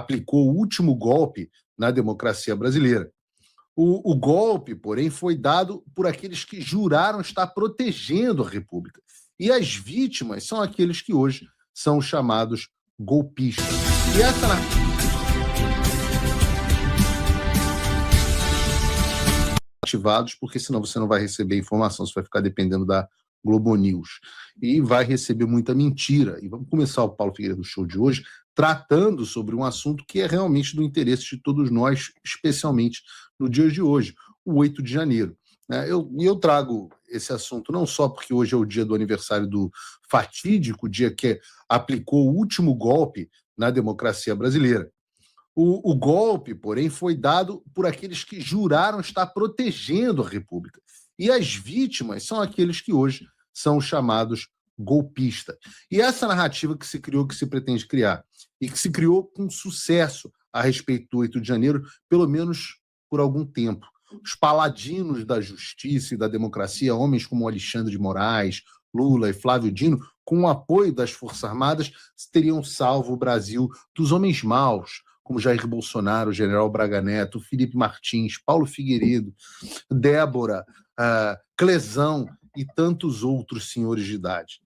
aplicou o último golpe na democracia brasileira. O golpe, porém, foi dado por aqueles que juraram estar protegendo a República. E as vítimas são aqueles que hoje são chamados golpistas. E essa ativados, porque senão você não vai receber informação, você vai ficar dependendo da Globo News. E vai receber muita mentira. E vamos começar o Paulo Figueiredo Show de hoje tratando sobre um assunto que é realmente do interesse de todos nós, especialmente no dia de hoje, o 8 de janeiro. Eu trago esse assunto não só porque hoje é o dia do aniversário do fatídico dia que aplicou o último golpe na democracia brasileira. O golpe, porém, foi dado por aqueles que juraram estar protegendo a República. E as vítimas são aqueles que hoje são chamados golpistas. E essa narrativa que se criou, que se pretende criar, e que se criou com sucesso a respeito do 8 de janeiro, pelo menos por algum tempo. Os paladinos da justiça e da democracia, homens como Alexandre de Moraes, Lula e Flávio Dino, com o apoio das Forças Armadas, teriam salvo o Brasil dos homens maus, como Jair Bolsonaro, General Braga Neto, Felipe Martins, Paulo Figueiredo, Débora, Clesão e tantos outros senhores de idade.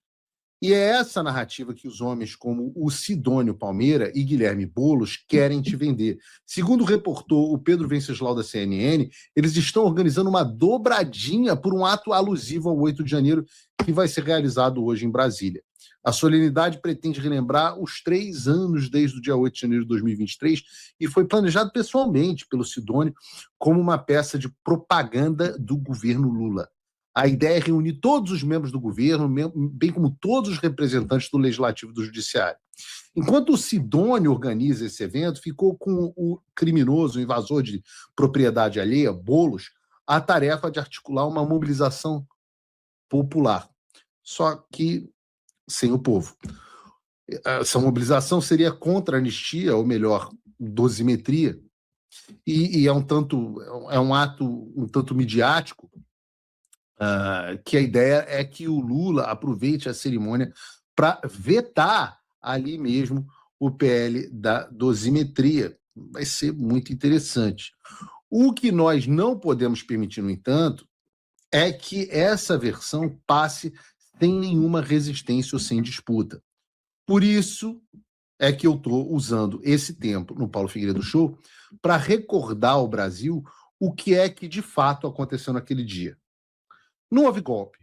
E é essa narrativa que os homens como o Sidônio Palmeira e Guilherme Boulos querem te vender. Segundo reportou o Pedro Venceslau da CNN, eles estão organizando uma dobradinha por um ato alusivo ao 8 de janeiro que vai ser realizado hoje em Brasília. A solenidade pretende relembrar os 3 anos desde o dia 8 de janeiro de 2023 e foi planejado pessoalmente pelo Sidônio como uma peça de propaganda do governo Lula. A ideia é reunir todos os membros do governo, bem como todos os representantes do Legislativo e do Judiciário. Enquanto o Sidônio organiza esse evento, ficou com o criminoso, o invasor de propriedade alheia, Boulos, a tarefa de articular uma mobilização popular. Só que sem o povo. Essa mobilização seria contra a anistia, ou melhor, dosimetria, e é um ato um tanto midiático, que a ideia é que o Lula aproveite a cerimônia para vetar ali mesmo o PL da dosimetria. Vai ser muito interessante. O que nós não podemos permitir, no entanto, é que essa versão passe sem nenhuma resistência ou sem disputa. Por isso é que eu estou usando esse tempo no Paulo Figueiredo Show para recordar ao Brasil o que é que de fato aconteceu naquele dia. Não houve golpe,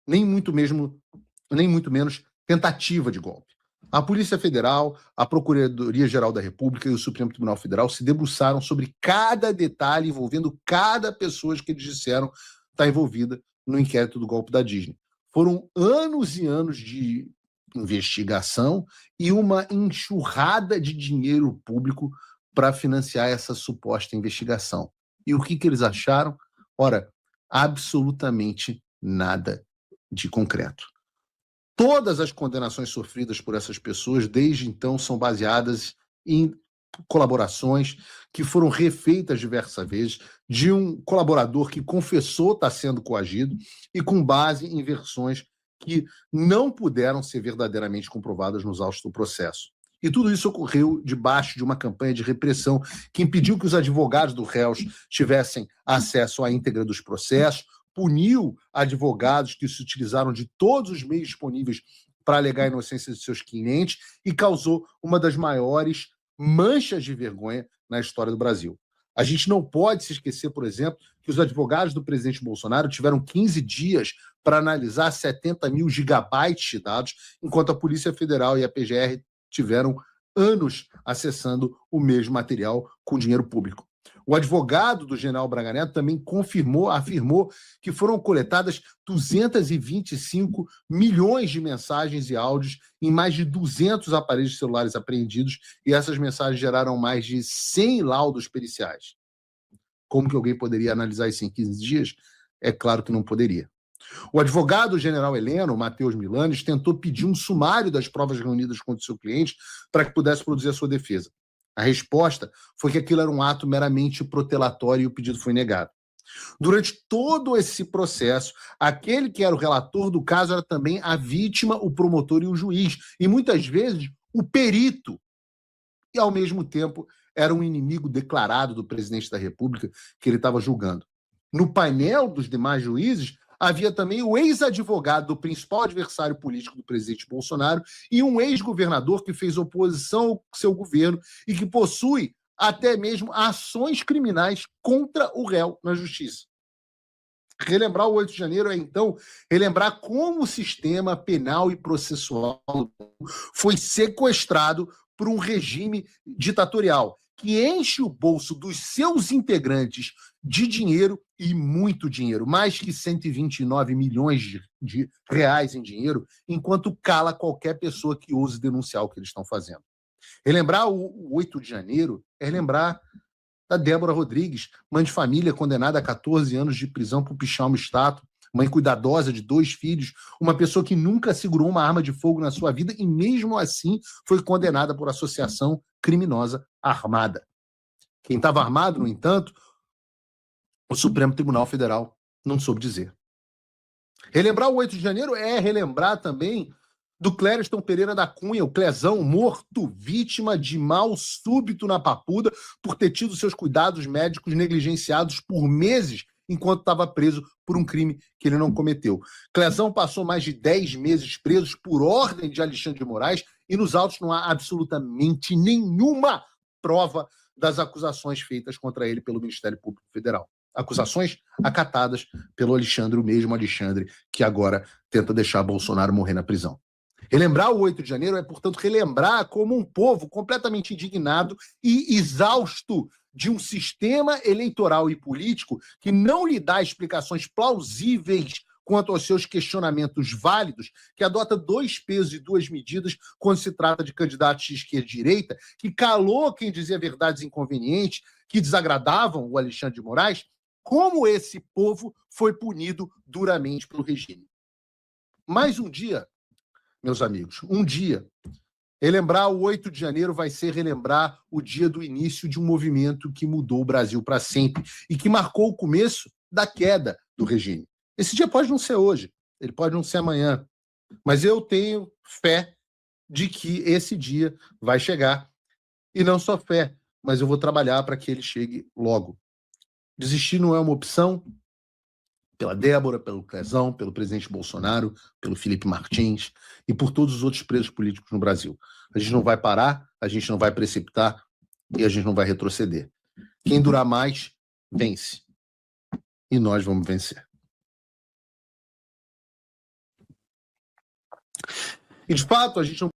nem muito menos tentativa de golpe. A Polícia Federal, a Procuradoria-Geral da República e o Supremo Tribunal Federal se debruçaram sobre cada detalhe envolvendo cada pessoa que eles disseram estar envolvida no inquérito do golpe da Disney. Foram anos e anos de investigação e uma enxurrada de dinheiro público para financiar essa suposta investigação. E o que eles acharam? Ora, absolutamente nada de concreto. Todas as condenações sofridas por essas pessoas, desde então, são baseadas em colaborações que foram refeitas diversas vezes, de um colaborador que confessou estar sendo coagido e com base em versões que não puderam ser verdadeiramente comprovadas nos autos do processo. E tudo isso ocorreu debaixo de uma campanha de repressão que impediu que os advogados do réus tivessem acesso à íntegra dos processos, puniu advogados que se utilizaram de todos os meios disponíveis para alegar a inocência de seus clientes e causou uma das maiores manchas de vergonha na história do Brasil. A gente não pode se esquecer, por exemplo, que os advogados do presidente Bolsonaro tiveram 15 dias para analisar 70 mil gigabytes de dados, enquanto a Polícia Federal e a PGR tiveram anos acessando o mesmo material com dinheiro público. O advogado do general Braga Neto também afirmou que foram coletadas 225 milhões de mensagens e áudios em mais de 200 aparelhos celulares apreendidos, e essas mensagens geraram mais de 100 laudos periciais. Como que alguém poderia analisar isso em 15 dias? É claro que não poderia. O advogado general Heleno, Matheus Milanes, tentou pedir um sumário das provas reunidas contra o seu cliente para que pudesse produzir a sua defesa. A resposta foi que aquilo era um ato meramente protelatório e o pedido foi negado. Durante todo esse processo, aquele que era o relator do caso era também a vítima, o promotor e o juiz. E muitas vezes o perito e, ao mesmo tempo, era um inimigo declarado do presidente da República que ele estava julgando. No painel dos demais juízes, havia também o ex-advogado do principal adversário político do presidente Bolsonaro e um ex-governador que fez oposição ao seu governo e que possui até mesmo ações criminais contra o réu na justiça. Relembrar o 8 de janeiro é, então, relembrar como o sistema penal e processual foi sequestrado por um regime ditatorial que enche o bolso dos seus integrantes de dinheiro e muito dinheiro, mais que 129 milhões de reais em dinheiro, enquanto cala qualquer pessoa que ouse denunciar o que eles estão fazendo. Relembrar o 8 de janeiro é lembrar da Débora Rodrigues, mãe de família condenada a 14 anos de prisão por pichar uma estátua, mãe cuidadosa de 2 filhos, uma pessoa que nunca segurou uma arma de fogo na sua vida e, mesmo assim, foi condenada por associação criminosa armada. Quem estava armado, no entanto, o Supremo Tribunal Federal não soube dizer. Relembrar o 8 de janeiro é relembrar também do Clériston Pereira da Cunha, o Clezão, morto, vítima de mal súbito na Papuda por ter tido seus cuidados médicos negligenciados por meses enquanto estava preso por um crime que ele não cometeu. Clezão passou mais de 10 meses preso por ordem de Alexandre de Moraes e nos autos não há absolutamente nenhuma prova das acusações feitas contra ele pelo Ministério Público Federal. Acusações acatadas pelo Alexandre, o mesmo Alexandre que agora tenta deixar Bolsonaro morrer na prisão. Relembrar o 8 de janeiro é, portanto, relembrar como um povo completamente indignado e exausto de um sistema eleitoral e político que não lhe dá explicações plausíveis quanto aos seus questionamentos válidos, que adota 2 pesos e 2 medidas quando se trata de candidatos de esquerda e direita, que calou quem dizia verdades inconvenientes, que desagradavam o Alexandre de Moraes, como esse povo foi punido duramente pelo regime. Mais um dia, meus amigos, um dia. Relembrar o 8 de janeiro vai ser relembrar o dia do início de um movimento que mudou o Brasil para sempre e que marcou o começo da queda do regime. Esse dia pode não ser hoje, ele pode não ser amanhã, mas eu tenho fé de que esse dia vai chegar. E não só fé, mas eu vou trabalhar para que ele chegue logo. Desistir não é uma opção, pela Débora, pelo Clezão, pelo presidente Bolsonaro, pelo Felipe Martins e por todos os outros presos políticos no Brasil. A gente não vai parar, a gente não vai precipitar e a gente não vai retroceder. Quem durar mais, vence. E nós vamos vencer. E, de fato, a gente não